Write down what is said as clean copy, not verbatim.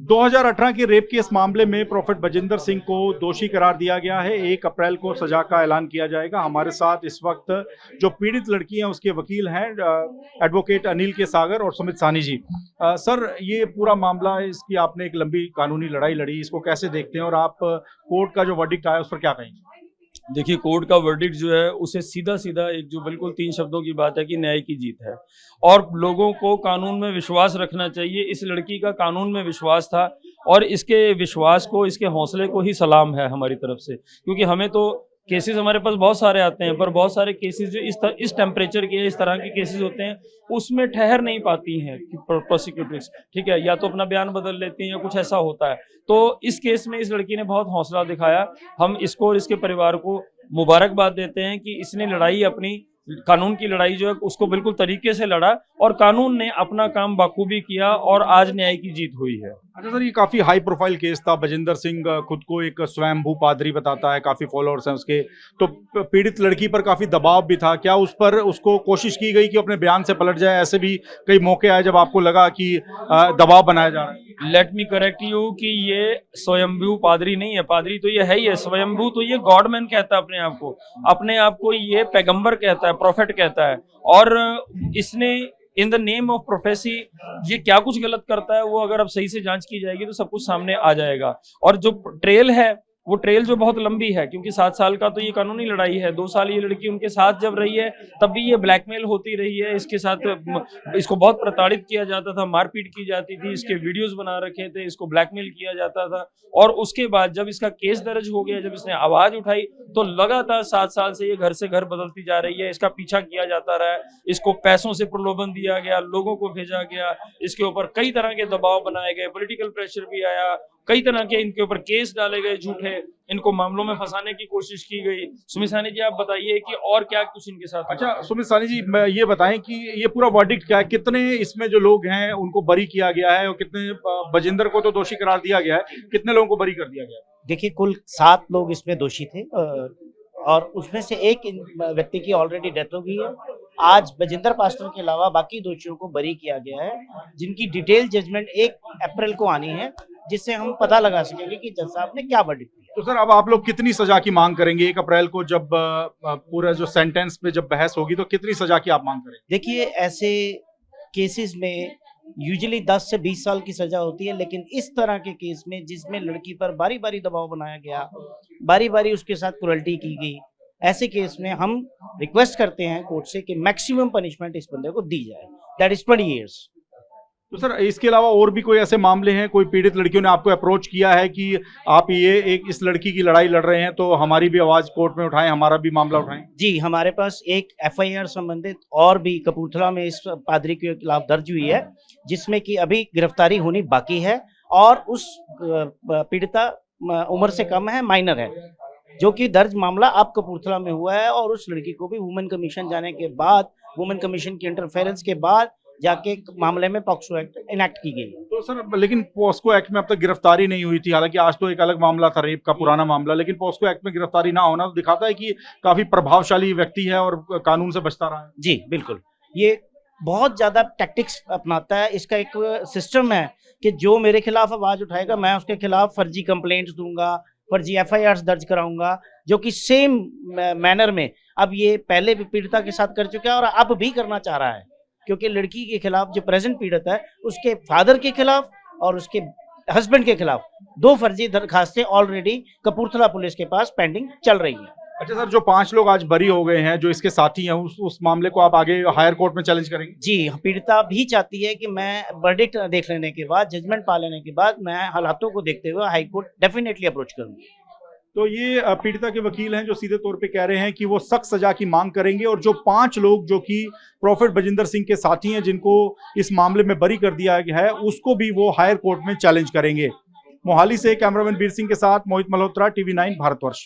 2018 के rape case मामले में प्रोफेट बजिंदर सिंह को दोषी करार दिया गया है। 1 अप्रैल को सजा का ऐलान किया जाएगा। हमारे साथ इस वक्त जो पीड़ित लड़की हैं उसके वकील हैं एडवोकेट अनिल के सागर और सुमित सानी जी। सर, ये पूरा मामला है, इसकी आपने एक लंबी कानूनी लड़ाई लड़ी, इसको कैसे देखते हैं और आप कोर्ट का जो वर्डिक्ट आया उस पर क्या कहेंगे? देखिए, कोर्ट का वर्डिक्ट जो है उसे सीधा सीधा एक जो बिल्कुल 3 शब्दों की बात है कि न्याय की जीत है और लोगों को कानून में विश्वास रखना चाहिए। इस लड़की का कानून में विश्वास था और इसके विश्वास को, इसके हौसले को ही सलाम है हमारी तरफ से, क्योंकि हमें तो केसेस हमारे पास बहुत सारे आते हैं, पर बहुत सारे केसेस जो इस टेम्परेचर के, इस तरह के केसेस होते हैं, उसमें ठहर नहीं पाती हैं प्रोसिक्यूटर्स, ठीक है, या तो अपना बयान बदल लेती हैं या कुछ ऐसा होता है। तो इस केस में इस लड़की ने बहुत हौसला दिखाया। हम इसको और इसके परिवार को मुबारकबाद देते हैं कि इसने लड़ाई, अपनी कानून की लड़ाई जो है उसको बिल्कुल तरीके से लड़ा और कानून ने अपना काम बाखूबी किया और आज न्याय की जीत हुई है। अच्छा सर, ये काफी हाई प्रोफाइल केस था। बजिंदर सिंह खुद को एक स्वयंभू पादरी बताता है, काफी फॉलोअर्स हैं उसके, तो पीड़ित लड़की पर काफी दबाव भी था। क्या उस पर उसको कोशिश की गई कि अपने बयान से पलट जाए? ऐसे भी कई मौके आए जब आपको लगा कि दबाव बनाया जा रहा है। लेट मी करेक्ट यू कि ये स्वयंभू पादरी नहीं है। पादरी तो ये है ही है, स्वयंभू तो ये गॉड मैन कहता है अपने आप को ये पैगंबर कहता है, प्रोफेट कहता है। और इसने in the name of prophecy ये क्या कुछ गलत करता है, वो अगर अब सही से जांच की जाएगी तो सब कुछ सामने आ जाएगा। और जो ट्रेल है वो ट्रेल जो बहुत लंबी है, क्योंकि 7 साल का तो ये कानूनी लड़ाई है। 2 साल ये लड़की उनके साथ जब रही है तब भी ये ब्लैकमेल होती रही है, इसके साथ इसको बहुत प्रताड़ित किया जाता था, मारपीट की जाती थी, इसके वीडियोस बना रखे थे, इसको ब्लैकमेल किया जाता था। और उसके बाद जब इसका केस दर्ज हो गया, जब इसने आवाज उठाई, तो लगातार 7 साल से ये घर से घर बदलती जा रही है। इसका पीछा किया जाता रहा है, इसको पैसों से प्रलोभन दिया गया, लोगों को भेजा गया, इसके ऊपर कई तरह के दबाव बनाए गए, पॉलिटिकल प्रेशर भी आया, कई तरह के इनके ऊपर केस डाले गए झूठे, इनको मामलों में फंसाने की कोशिश की गई। सुमित सानी जी, आप बताइए कि और क्या कुछ इनके साथ। अच्छा सुमित सानी जी, ये बताएं कि ये पूरा वर्डिक्ट क्या है? कितने इसमें जो लोग हैं उनको बरी किया गया है और कितने, बजिंदर को तो दोषी करार दिया गया है, कितने लोगों को बरी कर दिया गया है? देखिए, कुल 7 लोग इसमें दोषी थे और उसमें से एक व्यक्ति की ऑलरेडी डेथ हो गई है। आज बजिंदर पास्टर के अलावा बाकी दोषियों को बरी किया गया है, जिनकी डिटेल जजमेंट 1 अप्रैल को आनी है, जिससे हम पता लगा सकेंगे कि जज साहब ने क्या वर्डिक्ट दिया। तो सर, अब आप लोग कितनी सजा की मांग करेंगे? 1 अप्रैल को जब पूरा जो सेंटेंस पे जब बहस होगी तो कितनी सजा की आप मांग करेंगे? देखिए, ऐसे केसेस में यूजुअली 10 से 20 साल की सजा होती है, लेकिन इस तरह के केस में जिसमें लड़की पर बारी बारी दबाव बनाया गया, बारी बारी उसके साथ क्रूरल्टी की गई, ऐसे केस में हम रिक्वेस्ट करते हैं कोर्ट से कि मैक्सिमम पनिशमेंट इस बंदे को दी जाए, दैट इज 20 ईयर्स। तो सर, इसके अलावा और भी कोई ऐसे मामले हैं, कोई पीड़ित लड़कियों ने आपको अप्रोच किया है कि आप इस लड़की की लड़ाई लड़ रहे हैं तो हमारी भी आवाज कोर्ट में उठाएं, हमारा भी मामला उठाएं? जी, हमारे पास एक FIR संबंधित और भी कपूरथला में इस पादरी के खिलाफ दर्ज हुई है, जिसमें कि अभी गिरफ्तारी होनी बाकी है और उस पीड़िता उम्र से कम है, माइनर है, जो कि दर्ज मामला अब कपूरथला में हुआ है। और उस लड़की को भी वुमेन कमीशन जाने के बाद, वुमेन कमीशन की इंटरफेरेंस के बाद जाके मामले में पॉक्सो एक्ट इनेक्ट की गई। तो सर, लेकिन पॉक्सो एक्ट में अब तक गिरफ्तारी नहीं हुई थी। हालांकि आज तो एक अलग मामला था, रेप का पुराना मामला, लेकिन पॉक्सो एक्ट में गिरफ्तारी ना होना तो दिखाता है कि काफी प्रभावशाली व्यक्ति है और कानून से बचता रहा है। जी बिल्कुल, ये बहुत ज्यादा टैक्टिक्स अपनाता है। इसका एक सिस्टम है कि जो मेरे खिलाफ आवाज उठाएगा, मैं उसके खिलाफ फर्जी कंप्लेंट्स दूंगा, फर्जी FIRs दर्ज कराऊंगा, जो कि सेम मैनर में अब ये पहले भी पीड़िता के साथ कर चुका है और अब भी करना चाह रहा है, क्योंकि लड़की के खिलाफ जो प्रेजेंट पीड़ित है, उसके फादर के खिलाफ और उसके हस्बैंड के खिलाफ 2 फर्जी दरखास्तें ऑलरेडी कपूरथला पुलिस के पास पेंडिंग चल रही हैं। अच्छा सर, जो 5 लोग आज बरी हो गए हैं, जो इसके साथी हैं, उस मामले को आप आगे हायर कोर्ट में चैलेंज करेंगे? जी, पीड़िता भी चाहती है कि मैं वर्डिक्ट देख लेने के बाद, जजमेंट पा लेने के बाद, मैं हालातों को देखते हुए हाई कोर्ट डेफिनेटली अप्रोच करूंगी। तो ये पीड़िता के वकील हैं जो सीधे तौर पे कह रहे हैं कि वो सख्त सजा की मांग करेंगे और जो 5 लोग जो कि प्रोफेट बजिंदर सिंह के साथी हैं, जिनको इस मामले में बरी कर दिया गया है, उसको भी वो हायर कोर्ट में चैलेंज करेंगे। मोहाली से कैमरामैन वीर सिंह के साथ मोहित मल्होत्रा, TV9 भारतवर्ष।